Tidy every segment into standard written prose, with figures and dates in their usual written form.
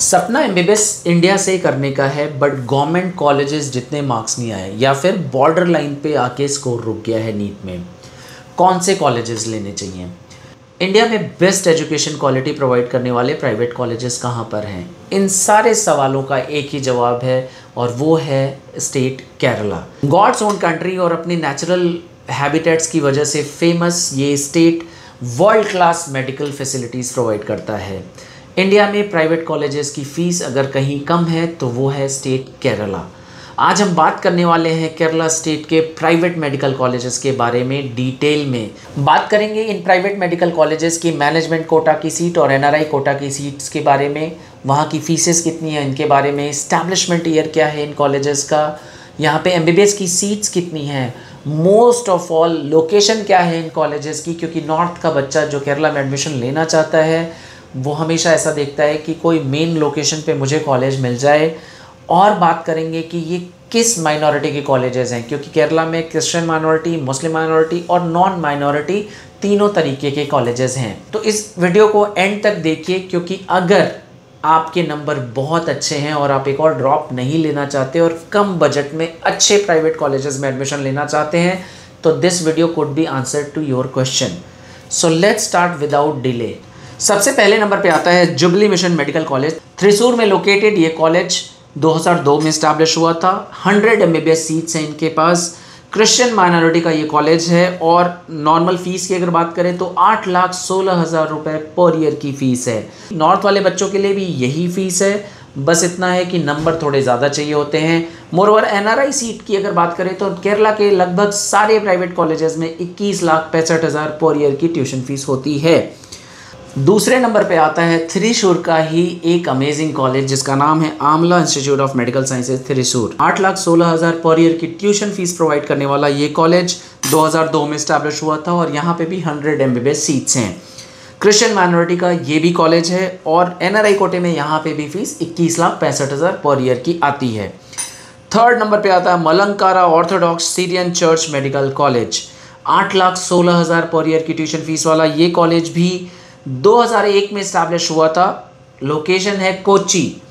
सपना MBBS India से करने का है, बट गवर्नमेंट कॉलेजेस जितने मार्क्स नहीं आए या फिर बॉर्डर लाइन पे आके स्कोर रुक गया है नीट में, कौन से कॉलेजेस लेने चाहिए? इंडिया में बेस्ट एजुकेशन क्वालिटी प्रोवाइड करने वाले प्राइवेट कॉलेजेस कहाँ पर हैं? इन सारे सवालों का एक ही जवाब है और वो है state Kerala. God's own country और अपनी नेचुरल हैबिटेट्स की वजह से फेमस ये state world class medical facilities provide करता है। इंडिया में प्राइवेट कॉलेजेस की फ़ीस अगर कहीं कम है तो वो है स्टेट केरला। आज हम बात करने वाले हैं केरला स्टेट के प्राइवेट मेडिकल कॉलेजेस के बारे में डिटेल में बात करेंगे। इन प्राइवेट मेडिकल कॉलेजेस की मैनेजमेंट कोटा की सीट और एनआरआई कोटा की सीट्स के बारे में, वहाँ की फ़ीसेस कितनी है इनके बारे में, इस्टेब्लिशमेंट ईयर क्या है इन कॉलेजेस का, यहाँ पे एमबीबीएस की सीट्स कितनी हैं, मोस्ट ऑफ ऑल लोकेशन क्या है इन कॉलेजेस की, क्योंकि नॉर्थ का बच्चा जो केरला में एडमिशन लेना चाहता है वो हमेशा ऐसा देखता है कि कोई मेन लोकेशन पे मुझे कॉलेज मिल जाए। और बात करेंगे कि ये किस माइनॉरिटी के कॉलेजेस हैं, क्योंकि केरला में क्रिश्चियन माइनॉरिटी, मुस्लिम माइनॉरिटी और नॉन माइनॉरिटी तीनों तरीके के कॉलेजेस हैं। तो इस वीडियो को एंड तक देखिए, क्योंकि अगर आपके नंबर बहुत अच्छे हैं और आप एक और ड्रॉप नहीं लेना चाहते और कम बजट में अच्छे प्राइवेट कॉलेजेस में एडमिशन लेना चाहते हैं तो this video could be answer to your question. So let's start without delay. सबसे पहले नंबर पे आता है jubilee mission medical college, Thrissur में लोकेटेड। ये कॉलेज 2002 में इस्टेब्लिश हुआ था। 100 एमबीबीएस सीट्स हैं इनके पास। क्रिश्चियन माइनॉरिटी का ये कॉलेज है और नॉर्मल फीस की अगर बात करें तो 8,16,000 रुपये पर ईयर की फ़ीस है। नॉर्थ वाले बच्चों के लिए भी यही फ़ीस है, बस इतना है कि नंबर थोड़े ज़्यादा चाहिए होते हैं। मोरओवर एनआरआई सीट की अगर बात करें तो केरला के लगभग सारे प्राइवेट कॉलेजेस में 21,65,000 पर ईयर की ट्यूशन फीस होती है। दूसरे नंबर पे आता है थ्रिसूर का ही एक अमेजिंग कॉलेज जिसका नाम है Amla institute of medical sciences Thrissur. 8,16,000 per year की ट्यूशन फीस प्रोवाइड करने वाला ये कॉलेज 2002 में इस्टेब्लिश हुआ था और यहाँ पे भी 100 एमबीबीएस सीट्स हैं। क्रिश्चियन माइनॉरिटी का ये भी कॉलेज है और एनआरआई कोटे में यहाँ पे भी फीस 21,65,000 पर ईयर की आती है। थर्ड नंबर पे आता है Malankara Orthodox Syrian church medical college. 8,16,000 per year की ट्यूशन फीस वाला ये कॉलेज भी 2001 में इस्टेब्लिश हुआ था। लोकेशन है कोची।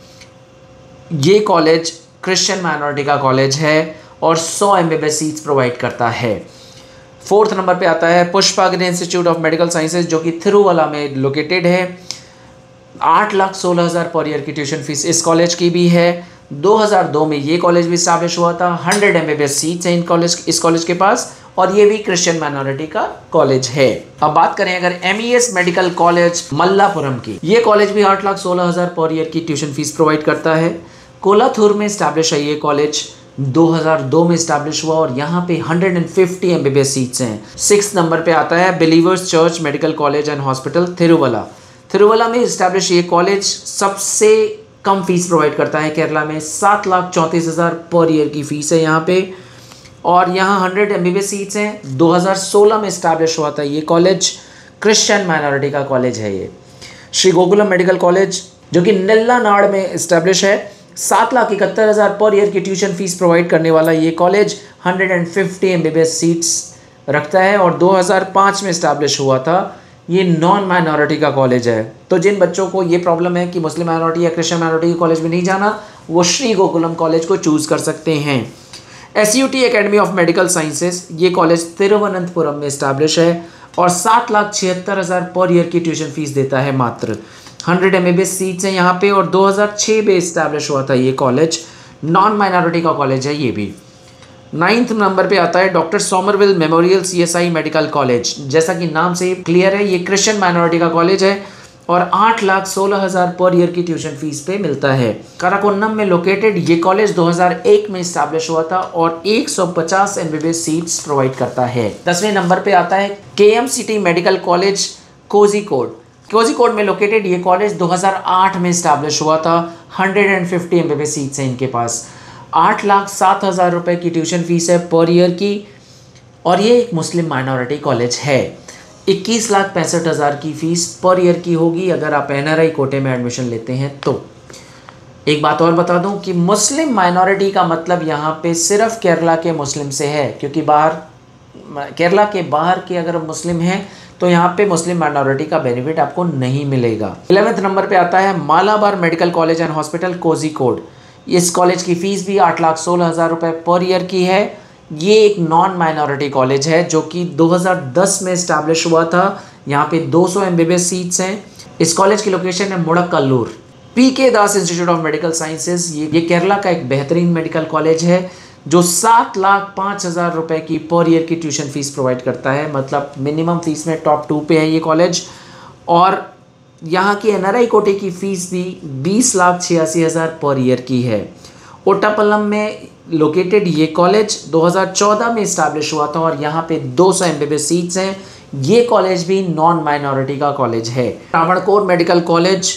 ये कॉलेज क्रिश्चियन माइनॉरिटी का कॉलेज है और 100 एमबीबीएस सीट्स प्रोवाइड करता है। फोर्थ नंबर पे आता है पुष्पागिरी इंस्टीट्यूट ऑफ मेडिकल साइंसेज जो कि थिरुवला में लोकेटेड है। 8,16,000 पर ईयर की ट्यूशन फीस इस कॉलेज की भी है। 2002 में ये कॉलेज भी इस्टेब्लिश हुआ था। 100 एमबीबीएस सीट्स हैं इस कॉलेज के पास और ये भी क्रिश्चियन माइनॉरिटी का कॉलेज है। अब बात करें अगर एमईएस मेडिकल कॉलेज मल्लापुरम की, ये कॉलेज भी 8,16,000 पर ईयर की ट्यूशन फीस प्रोवाइड करता है। कोलाथूर में इस्टेब्लिश है ये कॉलेज, 2002 में इस्टेब्लिश हुआ और यहाँ पे 150 एमबीबीएस सीट्स हैं। 6 नंबर पे आता है believers church medical college and hospital Thiruvalla में इस्टेब्लिश ये कॉलेज सबसे कम फीस प्रोवाइड करता है केरला में। 7,34,000 पर ईयर की फीस है यहाँ पे और यहाँ 100 एमबीबीएस सीट्स हैं। 2016 में इस्टेब्लिश हुआ था ये कॉलेज। क्रिश्चियन माइनॉरिटी का कॉलेज है ये। श्री गोकुलम मेडिकल कॉलेज जो कि नल्लानाड़ में इस्टेब्लिश है। 7,71,000 पर ईयर की ट्यूशन फीस प्रोवाइड करने वाला ये कॉलेज 150 एमबीबीएस सीट्स रखता है और 2005 में इस्टेब्लिश हुआ था। ये नॉन माइनॉरिटी का कॉलेज है। तो जिन बच्चों को ये प्रॉब्लम है कि मुस्लिम माइनॉरिटी या क्रिश्चियन माइनॉरिटी के कॉलेज में नहीं जाना, वो श्री गोकुलम कॉलेज को चूज़ कर सकते हैं। एसयूटी एकेडमी ऑफ मेडिकल साइंसेज ये कॉलेज तिरुवनंतपुरम में इस्टेब्लिश है और 7,76,000 पर ईयर की ट्यूशन फीस देता है मात्र। 100 एमबीबीएस सीट्स हैं यहाँ पे और 2006 में इस्टेब्लिश हुआ था ये कॉलेज। नॉन माइनॉरिटी का कॉलेज है ये भी। 9th नंबर पे आता है doctor Somerville memorial CSI medical college. जैसा कि नाम से क्लियर है, ये क्रिश्चियन माइनॉरिटी का कॉलेज है और 8,16,000 पर ईयर की ट्यूशन फीस पे मिलता है। काराकोन्नम में लोकेटेड ये कॉलेज 2001 में इस्टेब्लिश हुआ था और 150 एमबीबीएस सीट्स प्रोवाइड करता है। 10वें नंबर पे आता है केएमसीटी मेडिकल कॉलेज कोझिकोड में लोकेटेड ये कॉलेज 2008 में इस्टेब्लिश हुआ था। 150 एमबीबीएस सीट्स हैं इनके पास। 8,07,000 रुपये की ट्यूशन फीस है पर ईयर की और ये एक मुस्लिम माइनॉरिटी कॉलेज है। 21,65,000 की फ़ीस पर ईयर की होगी अगर आप एनआरआई कोटे में एडमिशन लेते हैं तो। एक बात और बता दूं कि मुस्लिम माइनॉरिटी का मतलब यहाँ पे सिर्फ केरला के मुस्लिम से है, क्योंकि केरला के बाहर के अगर मुस्लिम हैं तो यहाँ पे मुस्लिम माइनॉरिटी का बेनिफिट आपको नहीं मिलेगा। 11वें नंबर पे आता है Malabar medical college and hospital Kozhikode. इस कॉलेज की फीस भी 8,16,000 रुपये पर ईयर की है। ये एक नॉन माइनॉरिटी कॉलेज है जो कि 2010 में इस्टेब्लिश हुआ था। यहाँ पे 200 MBBS सीट्स हैं। इस कॉलेज की लोकेशन है मुड़क्कल्लूर। PK Das institute of medical sciences, ये केरला का एक बेहतरीन मेडिकल कॉलेज है जो 7,05,000 रुपये की पर ईयर की ट्यूशन फीस प्रोवाइड करता है। मतलब मिनिमम फीस में टॉप 2 पे है ये कॉलेज। और यहाँ की NRI कोटे की फ़ीस भी 20,86,000 पर ईयर की है। ओटापल्लम में लोकेटेड ये कॉलेज 2014 में इस्टेब्लिश हुआ था और यहाँ पे 200 MBBS सीट्स हैं। ये कॉलेज भी नॉन माइनॉरिटी का कॉलेज है। त्रावणकोर मेडिकल कॉलेज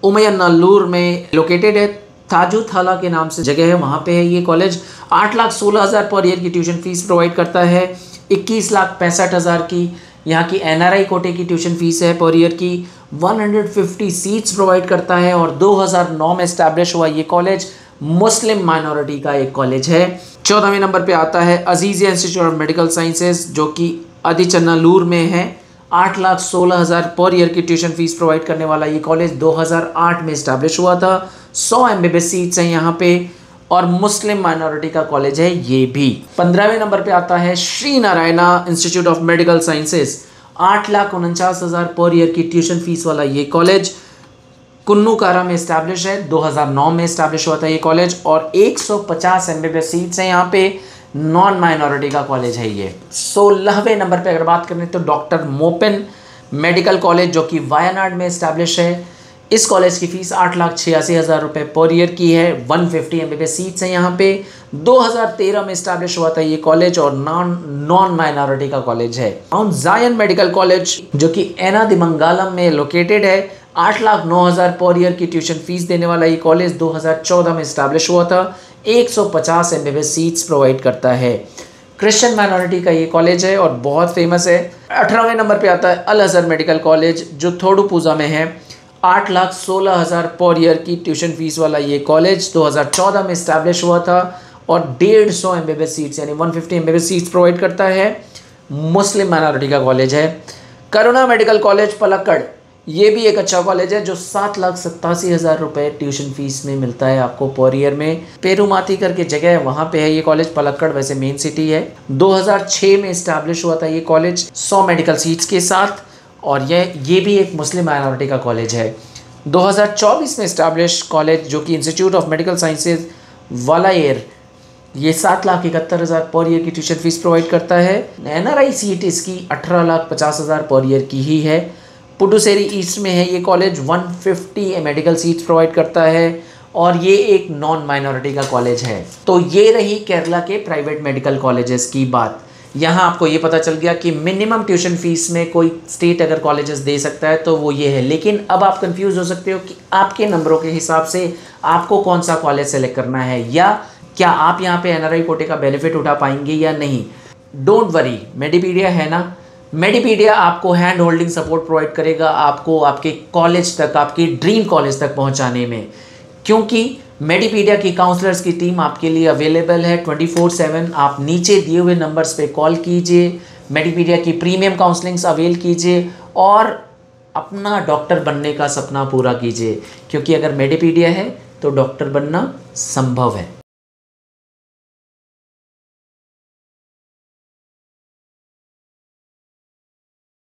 उमयनल्लूर में लोकेटेड है। ताजू थाला के नाम से जगह है, वहाँ पे है ये कॉलेज। 8,16,000 पर ईयर की ट्यूशन फीस प्रोवाइड करता है। 21,65,000 की यहाँ की NRI कोटे की ट्यूशन फीस है पर ईयर की। 150 सीट्स प्रोवाइड करता है और 2009 में इस्टेब्लिश हुआ ये कॉलेज मुस्लिम माइनॉरिटी का एक कॉलेज है। 14वें नंबर पे आता है Aziziyah institute of medical sciences जो कि अदिचन्नालूर में है। 8,16,000 पर ईयर की ट्यूशन फीस प्रोवाइड करने वाला ये कॉलेज 2008 में इस्टेब्लिश हुआ था। 100 MBBS सीट्स हैं यहाँ पे और मुस्लिम माइनॉरिटी का कॉलेज है ये भी। 15वें नंबर पे आता है Shri Narayana institute of medical sciences. 8,49,000 per year की ट्यूशन फीस वाला ये कॉलेज कुन्नूकारा में इस्टेब्लिश है। 2009 में इस्टेब्लिश हुआ था ये कॉलेज और 150 MBBS सीट्स हैं यहाँ पे। नॉन माइनॉरिटी का कॉलेज है ये। 16वें नंबर पे अगर बात करें तो डॉक्टर मोपेन मेडिकल कॉलेज जो कि वायनाड में इस्टेब्लिश है। इस कॉलेज की फ़ीस 8,86,000 रुपये पर ईयर की है। 150 MBBS सीट्स हैं यहाँ पे। 2013 में इस्टेब्लिश हुआ था ये कॉलेज और नॉन माइनॉरिटी का कॉलेज है। माउंट जायन मेडिकल कॉलेज जो कि एनादिमंगालम में लोकेटेड है। 8,09,000 पर ईयर की ट्यूशन फीस देने वाला ये कॉलेज 2014 में इस्टेब्लिश हुआ था। 150 MBBS सीट्स प्रोवाइड करता है। क्रिश्चियन माइनॉरिटी का ये कॉलेज है और बहुत फेमस है। 18वें नंबर पे आता है अल अज़हर मेडिकल कॉलेज जो थोडुपुज़ा में है। 8,16,000 पर ईयर की ट्यूशन फीस वाला ये कॉलेज 2014 में इस्टेब्लिश हुआ था और 150 MBBS सीट्स यानी 150 MBBS सीट्स प्रोवाइड करता है। मुस्लिम माइनॉरिटी का कॉलेज है। करुणा मेडिकल कॉलेज पलक्कड़, ये भी एक अच्छा कॉलेज है जो 7,87,000 रुपये ट्यूशन फीस में मिलता है आपको पर ईयर में। पेरूमाती करके जगह है, वहाँ पे है ये कॉलेज। पलक्कड़ वैसे मेन सिटी है। 2006 में इस्टेब्लिश हुआ था ये कॉलेज 100 मेडिकल सीट्स के साथ और ये भी एक मुस्लिम माइनॉरिटी का कॉलेज है। 2024 में इस्टेब्लिश कॉलेज जो कि इंस्टीट्यूट ऑफ मेडिकल साइंसेज वालायर, ये 7,71,000 पर ईयर की ट्यूशन फीस प्रोवाइड करता है। NRI सीट इसकी 18,50,000 पर ईयर की ही है। पुडुचेरी ईस्ट में है ये कॉलेज। 150 मेडिकल सीट्स प्रोवाइड करता है और ये एक नॉन माइनॉरिटी का कॉलेज है। तो ये रही केरला के प्राइवेट मेडिकल कॉलेजेस की बात। यहाँ आपको ये पता चल गया कि मिनिमम ट्यूशन फीस में कोई स्टेट अगर कॉलेजेस दे सकता है तो वो ये है। लेकिन अब आप कंफ्यूज हो सकते हो कि आपके नंबरों के हिसाब से आपको कौन सा कॉलेज सेलेक्ट करना है या क्या आप यहाँ पे NRI कोटे का बेनिफिट उठा पाएंगे या नहीं। डोंट वरी, मेडिपीडिया है ना। मेडिपीडिया आपको हैंड होल्डिंग सपोर्ट प्रोवाइड करेगा आपको आपके कॉलेज तक, आपकी ड्रीम कॉलेज तक पहुंचाने में, क्योंकि मेडिपीडिया की काउंसलर्स की टीम आपके लिए अवेलेबल है 24/7। आप नीचे दिए हुए नंबर्स पे कॉल कीजिए, मेडिपीडिया की प्रीमियम काउंसलिंग्स अवेल कीजिए और अपना डॉक्टर बनने का सपना पूरा कीजिए, क्योंकि अगर मेडिपीडिया है तो डॉक्टर बनना संभव है।